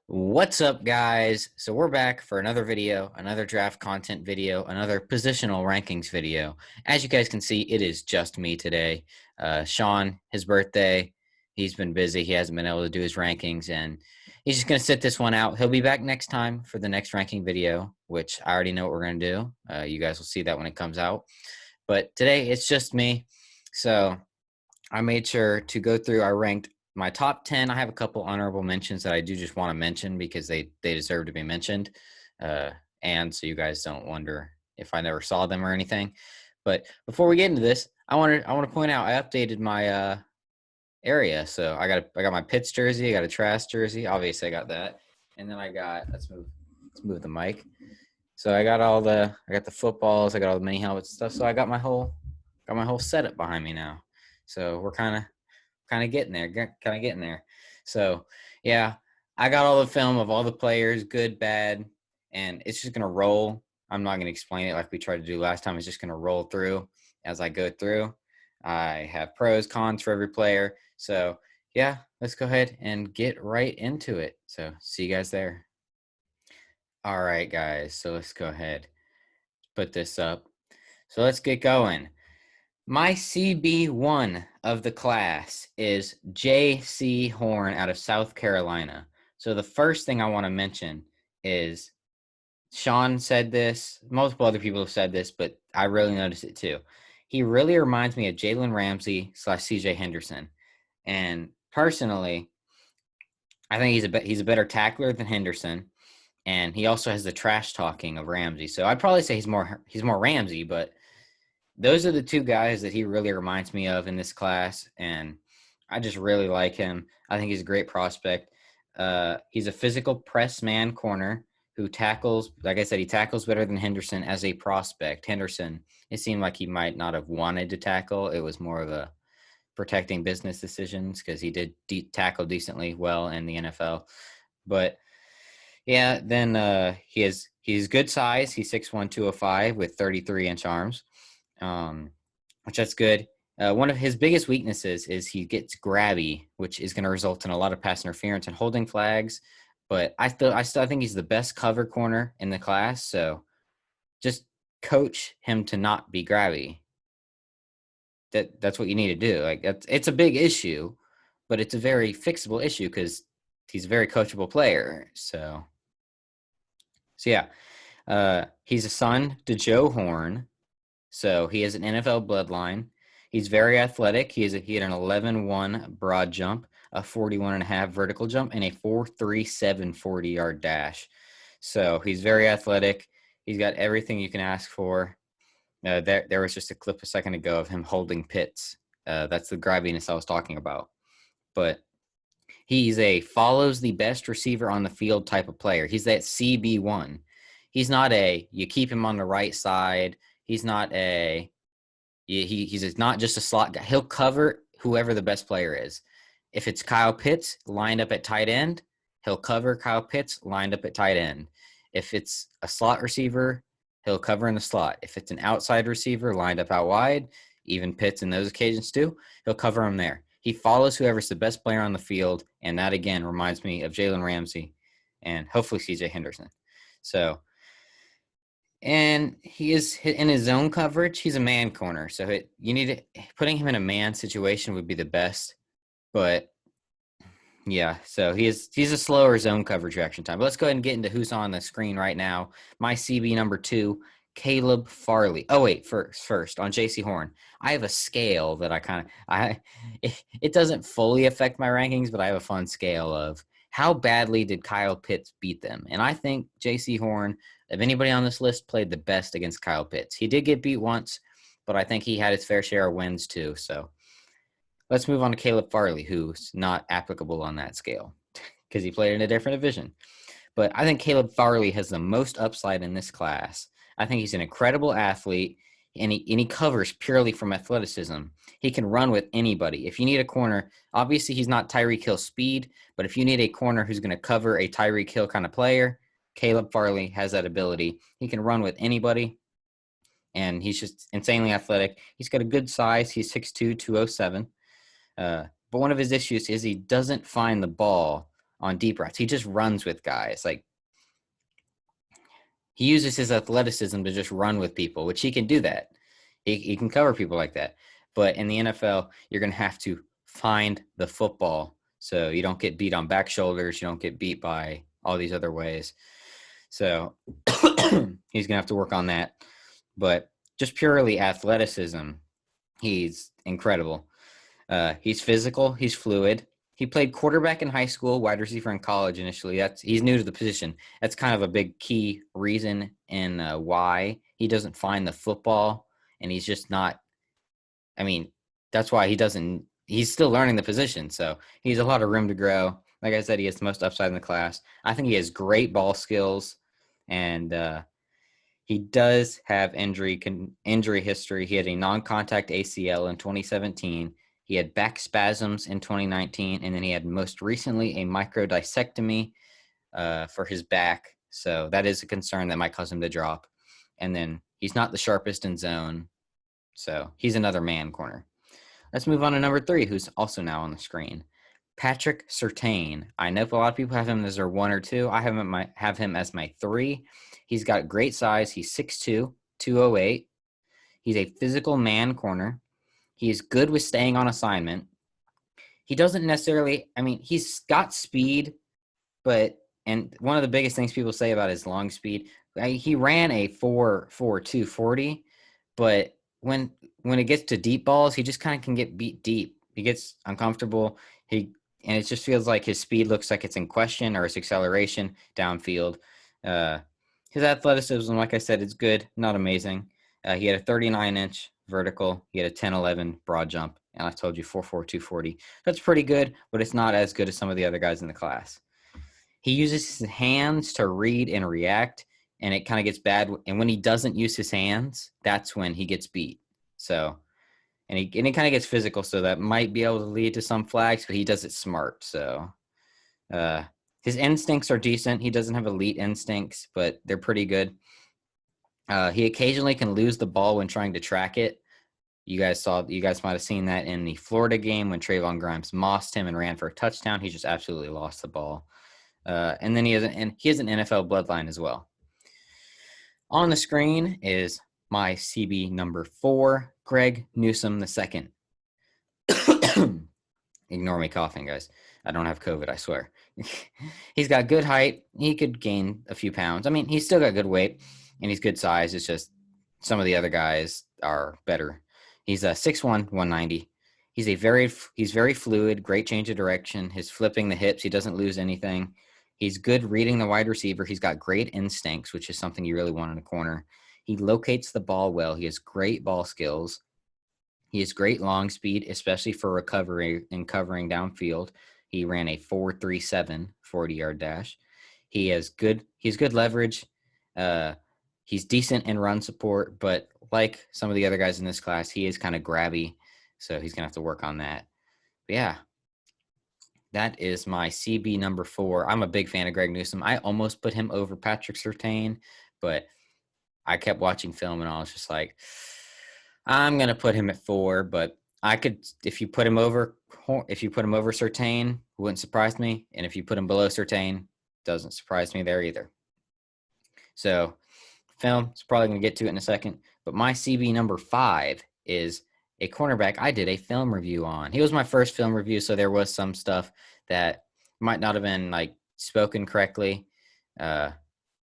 What's up, guys? So we're back for another video, another draft content video, another positional rankings video. As you guys can see, it is just me today. Sean, his birthday, he's been busy. He hasn't been able to do his rankings, and he's just going to sit this one out. He'll be back next time for the next ranking video, which I already know what we're going to do. You guys will see that when it comes out. But today, it's just me. So I made sure to go through. I ranked my top 10. I have a couple honorable mentions that I do just want to mention because they deserve to be mentioned. Uh, and so you guys don't wonder if I never saw them or anything. But before we get into this, I want to point out I updated my area. So I got my Pitts jersey, I got a Trash jersey. Obviously I got that. And then I got let's move the mic. So I got the footballs, I got all the mini helmets and stuff. So I got my whole setup behind me now. So we're kind of getting there. So yeah, I got all the film of all the players, good, bad, and it's just gonna roll. I'm not gonna explain it like we tried to do last time. It's just gonna roll through as I go through. I have pros, cons for every player. So yeah, let's go ahead and get right into it. So see you guys there. All right, guys. So let's go ahead, put this up. So let's get going. My CB1 of the class is J.C. Horn out of South Carolina. So the first thing I want to mention is Sean said this. Multiple other people have said this, but I really noticed it too. He really reminds me of Jalen Ramsey / CJ Henderson. And personally, I think he's a better tackler than Henderson. And he also has the trash talking of Ramsey. So I'd probably say he's more Ramsey, but those are the two guys that he really reminds me of in this class, and I just really like him. I think he's a great prospect. He's a physical press man corner who tackles, like I said, he tackles better than Henderson as a prospect. Henderson, it seemed like he might not have wanted to tackle. It was more of a protecting business decisions because he did tackle decently well in the NFL. But yeah, then he's good size. He's 6'1", 205 with 33-inch arms. Which that's good. One of his biggest weaknesses is he gets grabby, which is going to result in a lot of pass interference and holding flags. But I still think he's the best cover corner in the class. So just coach him to not be grabby. That's what you need to do. Like it's a big issue, but it's a very fixable issue because he's a very coachable player. So yeah, he's a son to Joe Horn. So he has an NFL bloodline. He's very athletic. He had an 11-1 broad jump, a 41.5 vertical jump, and a 4.37 40-yard dash. So he's very athletic. He's got everything you can ask for. There was just a clip a second ago of him holding Pitts. That's the grabbiness I was talking about. But he's a follows the best receiver on the field type of player. He's that CB1. He's not you keep him on the right side. He's not he's not just a slot guy. He'll cover whoever the best player is. If it's Kyle Pitts lined up at tight end, he'll cover Kyle Pitts lined up at tight end. If it's a slot receiver, he'll cover in the slot. If it's an outside receiver lined up out wide, even Pitts in those occasions too, he'll cover him there. He follows whoever's the best player on the field, and that, again, reminds me of Jalen Ramsey and hopefully CJ Henderson. So, and he is in his zone coverage. He's a man corner, so putting him in a man situation would be the best. But yeah, so he's a slower zone coverage reaction time. But let's go ahead and get into who's on the screen right now. My CB number 2, Caleb Farley. Oh wait, first on JC Horn, I have a scale that it doesn't fully affect my rankings, but I have a fun scale of how badly did Kyle Pitts beat them. And I think JC Horn, if anybody on this list, played the best against Kyle Pitts. He did get beat once, but I think he had his fair share of wins too. So let's move on to Caleb Farley, who's not applicable on that scale because he played in a different division. But I think Caleb Farley has the most upside in this class. I think he's an incredible athlete, and he covers purely from athleticism. He can run with anybody. If you need a corner, obviously he's not Tyreek Hill speed, but if you need a corner who's going to cover a Tyreek Hill kind of player, Caleb Farley has that ability. He can run with anybody, and he's just insanely athletic. He's got a good size. He's 6'2", 207. But one of his issues is he doesn't find the ball on deep routes. He just runs with guys. Like, he uses his athleticism to just run with people, which he can do that. He can cover people like that. But in the NFL, you're going to have to find the football so you don't get beat on back shoulders. You don't get beat by all these other ways. So he's going to have to work on that. But just purely athleticism, he's incredible. He's physical. He's fluid. He played quarterback in high school, wide receiver in college initially. He's new to the position. That's kind of a big key reason in why he doesn't find the football, and he's just not. I mean, that's why he doesn't. He's still learning the position, so he's a lot of room to grow. Like I said, he has the most upside in the class. I think he has great ball skills, and he does have injury history. He had a non-contact ACL in 2017. He had back spasms in 2019, and then he had most recently a microdiscectomy for his back. So that is a concern that might cause him to drop. And then he's not the sharpest in zone. So he's another man corner. Let's move on to number 3, who's also now on the screen. Patrick Surtain. I know a lot of people have him as their 1 or 2. I have him as my 3. He's got great size. He's 6'2", 208. He's a physical man corner. He is good with staying on assignment. He doesn't necessarily, he's got speed, and one of the biggest things people say about his long speed, he ran a 4.42 40, but when it gets to deep balls, he just kind of can get beat deep. He gets uncomfortable. And it just feels like his speed looks like it's in question, or his acceleration downfield. His athleticism, like I said, is good, not amazing. He had a 39-inch vertical. He had a 10-11 broad jump, and I told you 4.42 40. That's pretty good, but it's not as good as some of the other guys in the class. He uses his hands to read and react, and it kind of gets bad. And when he doesn't use his hands, that's when he gets beat. So, and it kind of gets physical, so that might be able to lead to some flags, but he does it smart. So, his instincts are decent. He doesn't have elite instincts, but they're pretty good. He occasionally can lose the ball when trying to track it. You guys might have seen that in the Florida game when Trayvon Grimes mossed him and ran for a touchdown. He just absolutely lost the ball. And then he has an NFL bloodline as well. On the screen is my CB number 4, Greg Newsome II. Ignore me coughing, guys. I don't have COVID, I swear. He's got good height. He could gain a few pounds. He's still got good weight, and he's good size. It's just some of the other guys are better. He's 6'1", 190. He's very fluid, great change of direction. His flipping the hips, he doesn't lose anything. He's good reading the wide receiver. He's got great instincts, which is something you really want in a corner. He locates the ball well. He has great ball skills. He has great long speed, especially for recovery and covering downfield. He ran a 4.37 40-yard dash. He's good leverage. He's decent in run support, but like some of the other guys in this class, he is kind of grabby, so he's going to have to work on that. But yeah, that is my CB number 4. I'm a big fan of Greg Newsome. I almost put him over Patrick Surtain, but I kept watching film, and I was just like, I'm going to put him at 4, but I could, if you put him over Surtain, wouldn't surprise me. And if you put him below Surtain, doesn't surprise me there either. So film is probably going to get to it in a second, but my CB number 5 is a cornerback I did a film review on. He was my first film review, so there was some stuff that might not have been spoken correctly.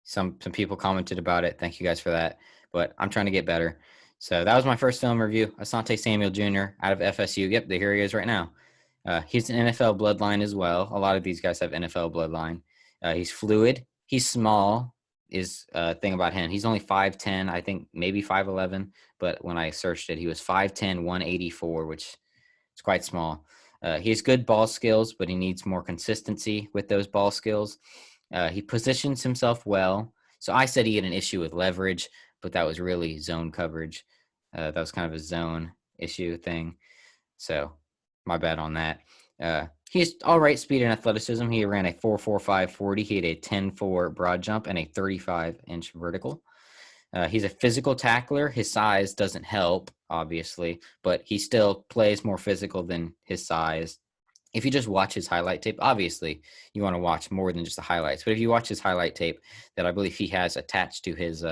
Some people commented about it. Thank you guys for that, but I'm trying to get better. So that was my first film review. Asante Samuel Jr. out of FSU. Yep, here he is right now. He's an NFL bloodline as well. A lot of these guys have NFL bloodline. He's fluid. He's small is a thing about him. He's only 5'10", I think maybe 5'11", but when I searched it, he was 5'10", 184, which is quite small. He has good ball skills, but he needs more consistency with those ball skills. He positions himself well. So I said he had an issue with leverage, but that was really zone coverage. That was kind of a zone issue thing. So my bad on that. He has all right speed and athleticism. He ran a 4.45 40. He had a 10.4 broad jump and a 35-inch vertical. He's a physical tackler. His size doesn't help, obviously, but he still plays more physical than his size. if you just watch his highlight tape, obviously you want to watch more than just the highlights. But if you watch his highlight tape that I believe he has attached to his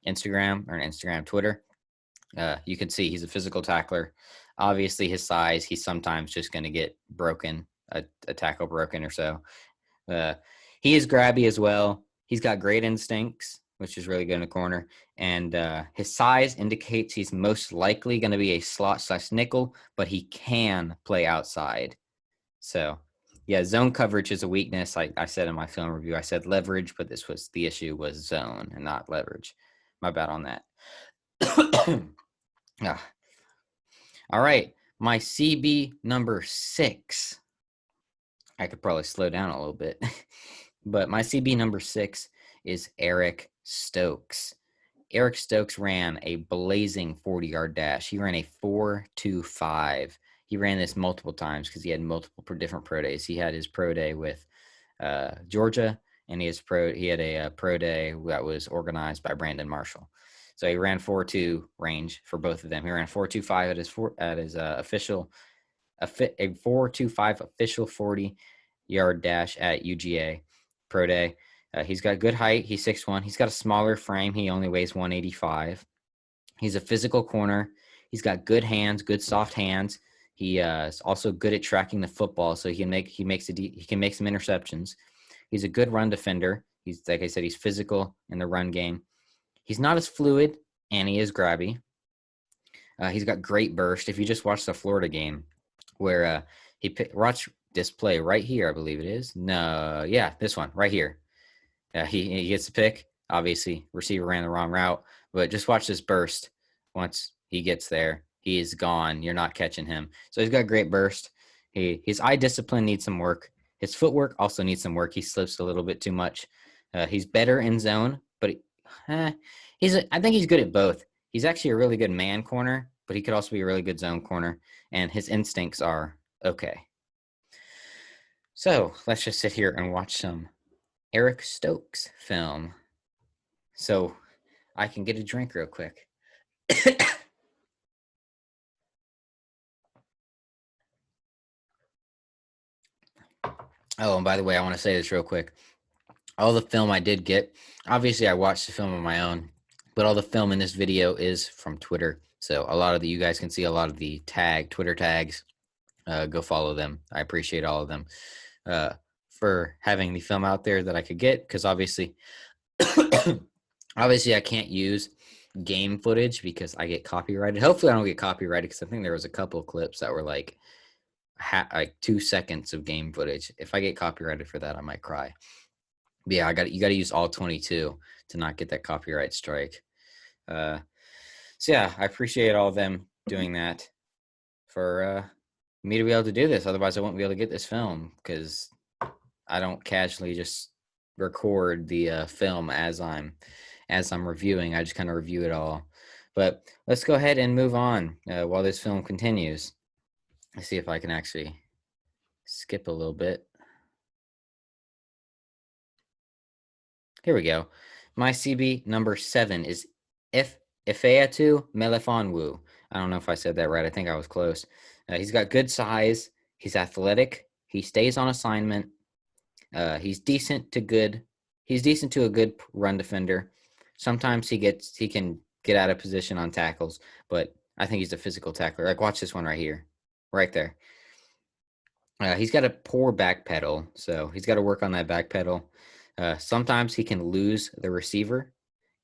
Instagram or Instagram, Twitter, you can see he's a physical tackler. Obviously, his size, he's sometimes just going to get broken, a tackle broken or so. He is grabby as well. He's got great instincts, which is really good in the corner. And his size indicates he's most likely going to be a slot/nickel, but he can play outside. So, yeah, zone coverage is a weakness. I said in my film review, I said leverage, but the issue was zone and not leverage. My bad on that. All right, my CB number 6. I could probably slow down a little bit, but my CB number 6 is Eric Stokes. Eric Stokes ran a blazing 40-yard dash. He ran a 4.25. He ran this multiple times because he had multiple different pro days. He had his pro day with Georgia, and he had a pro day that was organized by Brandon Marshall. So he ran 4.2 range for both of them. He ran 4.25 at his official, a 4.25 official 40-yard dash at UGA pro day. He's got good height. He's 6'1". He's got a smaller frame. He only weighs 185. He's a physical corner. He's got good hands, good soft hands. He is also good at tracking the football, so he can make some interceptions. He's a good run defender. He's, like I said, he's physical in the run game. He's not as fluid, and he is grabby. He's got great burst. If you just watch the Florida game, where watch this play right here, I believe it is. No, yeah, this one right here. He gets the pick. Obviously, receiver ran the wrong route, but just watch this burst. Once he gets there, he is gone. You're not catching him. So he's got great burst. His eye discipline needs some work. His footwork also needs some work. He slips a little bit too much. He's better in zone, but I think he's good at both. He's actually a really good man corner, but he could also be a really good zone corner, and his instincts are okay. So let's just sit here and watch some Eric Stokes film. So I can get a drink real quick. Oh, and by the way, I want to say this real quick. All the film I did get, obviously I watched the film on my own, but all the film in this video is from Twitter. So a lot of you guys can see a lot of the Twitter tags. Go follow them. I appreciate all of them for having the film out there that I could get, because obviously I can't use game footage because I get copyrighted. Hopefully I don't get copyrighted, because I think there was a couple of clips that were like 2 seconds of game footage. If I get copyrighted for that, I might cry. But yeah, you got to use all 22 to not get that copyright strike. So yeah, I appreciate all of them doing that for me to be able to do this. Otherwise, I won't be able to get this film, because I don't casually just record the film as I'm reviewing. I just kind of review it all. But let's go ahead and move on while this film continues. Let's see if I can actually skip a little bit. Here we go. My CB number 7 is Ifeatu Melifonwu. I don't know if I said that right. I think I was close. He's got good size. He's athletic. He stays on assignment. He's decent to a good run defender. Sometimes he can get out of position on tackles, but I think he's a physical tackler. Like, watch this one right here, right there. He's got a poor back pedal, so he's got to work on that back pedal. Sometimes he can lose the receiver,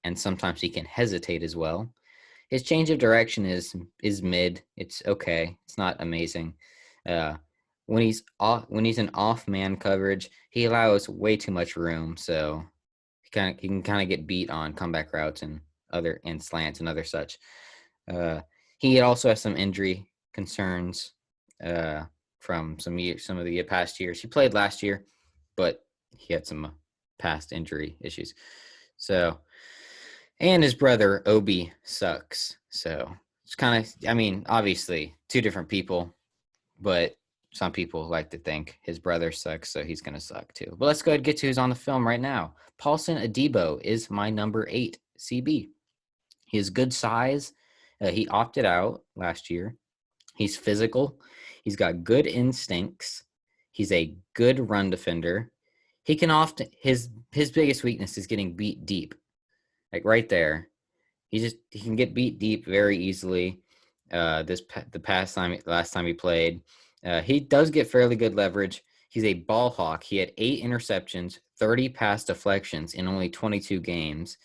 and sometimes he can hesitate as well. His change of direction is mid. It's okay. It's not amazing. When he's in off man coverage, he allows way too much room, so he can kind of get beat on comeback routes and slants and other such. He also has some injury concerns from some of the past years. He played last year, but he had some past injury issues. So, and his brother Obi sucks. So it's kind of, obviously 2 different people, but some people like to think his brother sucks, so he's going to suck too. But let's go ahead and get to who's on the film right now. Paulson Adebo is my number 8 CB. He has good size. He opted out last year. He's physical. He's got good instincts. He's a good run defender. He can often his biggest weakness is getting beat deep, like right there. He can get beat deep very easily. The last time he played, he does get fairly good leverage. He's a ball hawk. He had 8 interceptions, 30 pass deflections in only 22 games,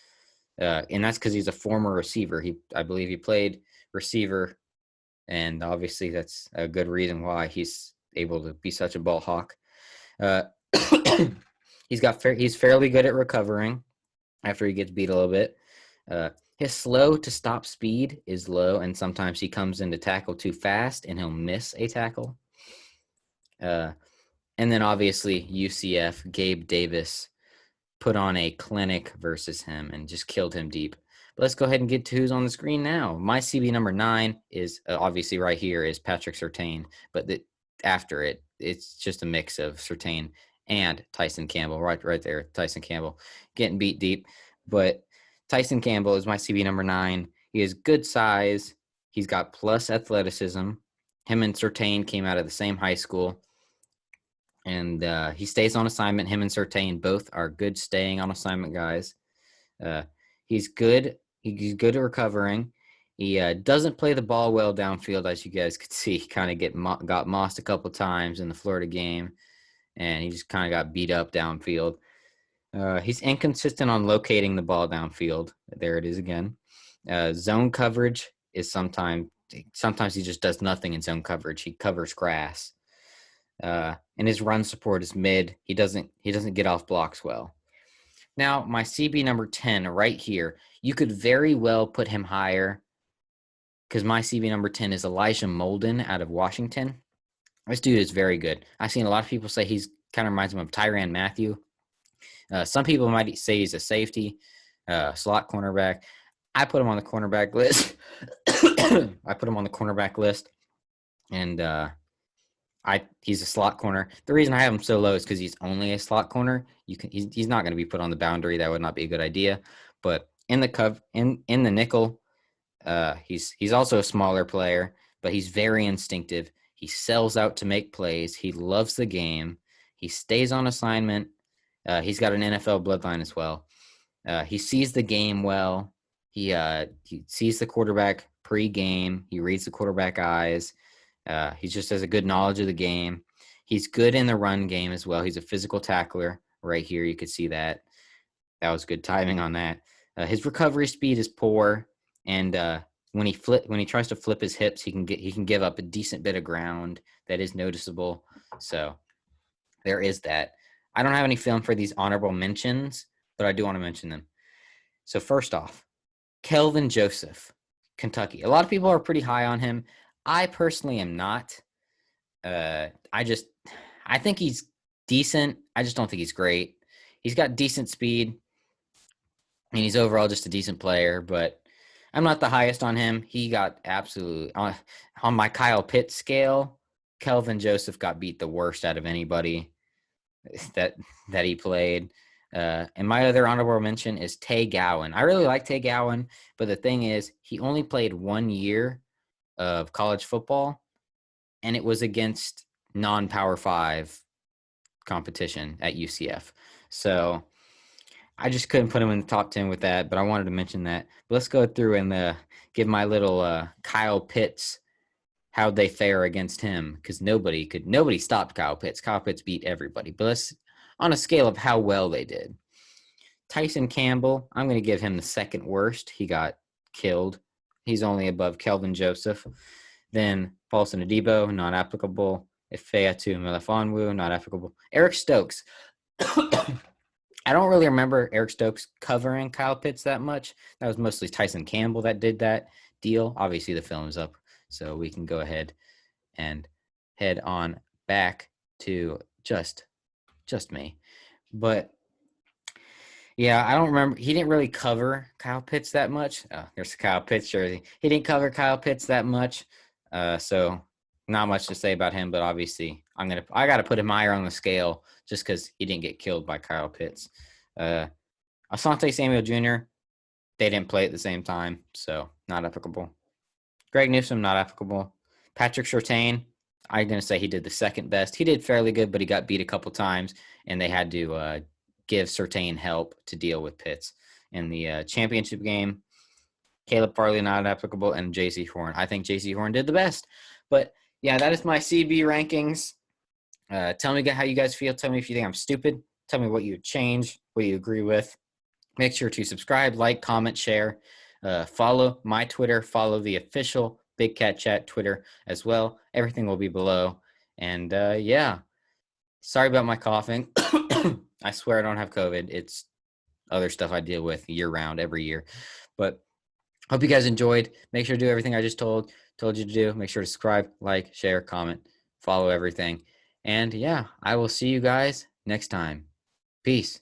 and that's because he's a former receiver. I believe he played receiver, and obviously that's a good reason why he's able to be such a ball hawk. Uh, he's fairly good at recovering after he gets beat a little bit. His slow to stop speed is low, and sometimes he comes in to tackle too fast, and he'll miss a tackle. And then obviously UCF, Gabe Davis put on a clinic versus him and just killed him deep. But let's go ahead and get to who's on the screen now. My CB number 9 is obviously right here is Patrick Surtain, but after it's just a mix of Surtain and Tyson Campbell, right there, Tyson Campbell getting beat deep. But Tyson Campbell is my CB number 9. He has good size. He's got plus athleticism. Him and Surtain came out of the same high school. And he stays on assignment. Him and Surtain both are good staying on assignment guys. He's good. He's good at recovering. He doesn't play the ball well downfield, as you guys could see. He kind of got mossed a couple times in the Florida game, and he just kind of got beat up downfield. He's inconsistent on locating the ball downfield. There it is again. Zone coverage is sometimes he just does nothing in zone coverage. He covers grass. And his run support is mid. He doesn't get off blocks well. Now, my CB number 10 right here, you could very well put him higher because my CB number 10 is Elijah Molden out of Washington. This dude is very good. I've seen a lot of people say he's kind of reminds him of Tyrann Mathieu. Some people might say he's a safety, slot cornerback. I put him on the cornerback list. And he's a slot corner. The reason I have him so low is because he's only a slot corner. He's not going to be put on the boundary. That would not be a good idea. But in the nickel, he's also a smaller player, but he's very instinctive. He sells out to make plays. He loves the game. He stays on assignment. He's got an NFL bloodline as well. He sees the game well. He sees the quarterback pre-game. He reads the quarterback eyes. He just has a good knowledge of the game. He's good in the run game as well. He's a physical tackler. Right here, you could see that. That was good timing on that. His recovery speed is poor, and when he tries to flip his hips, he can give up a decent bit of ground that is noticeable. So there is that. I don't have any film for these honorable mentions, but I do want to mention them. So first off, Kelvin Joseph, Kentucky. A lot of people are pretty high on him. I personally am not. I think he's decent. I just don't think he's great. He's got decent speed, and he's overall just a decent player, but I'm not the highest on him. He got absolutely on my Kyle Pitts scale. Kelvin Joseph got beat the worst out of anybody that he played. And my other honorable mention is Tay Gowan. I really like Tay Gowan, but the thing is, he only played 1 year of college football, and it was against non-Power 5 competition at UCF. So I just couldn't put him in the top 10 with that, but I wanted to mention that. But let's go through and give my little Kyle Pitts, how'd they fare against him, because nobody stopped Kyle Pitts. Kyle Pitts beat everybody. But let's, on a scale of how well they did. Tyson Campbell, I'm going to give him the second worst. He got killed. He's only above Kelvin Joseph. Then Paulson Adebo, not applicable. Ifeatu Melifonwu, not applicable. Eric Stokes. I don't really remember Eric Stokes covering Kyle Pitts that much. That was mostly Tyson Campbell that did that deal. Obviously, the film is up, so we can go ahead and head on back to just me. But yeah, I don't remember. He didn't really cover Kyle Pitts that much. Oh, there's a Kyle Pitts jersey. He didn't cover Kyle Pitts that much. So not much to say about him, but obviously I got to put him higher on the scale just because he didn't get killed by Kyle Pitts. Asante Samuel Jr., they didn't play at the same time, so not applicable. Greg Newsome, not applicable. Patrick Surtain, I'm going to say he did the second best. He did fairly good, but he got beat a couple times, and they had to give Surtain help to deal with Pitts. In the championship game, Caleb Farley not applicable, and J.C. Horn. I think J.C. Horn did the best. But, yeah, that is my CB rankings. Tell me how you guys feel. Tell me if you think I'm stupid. Tell me what you would change, what you agree with. Make sure to subscribe, like, comment, share. Follow my Twitter. Follow the official Big Cat Chat Twitter as well. Everything will be below. And, yeah, sorry about my coughing. I swear I don't have COVID. It's other stuff I deal with year-round, every year. But hope you guys enjoyed. Make sure to do everything I just told you to do. Make sure to subscribe, like, share, comment, follow everything. And, yeah, I will see you guys next time. Peace.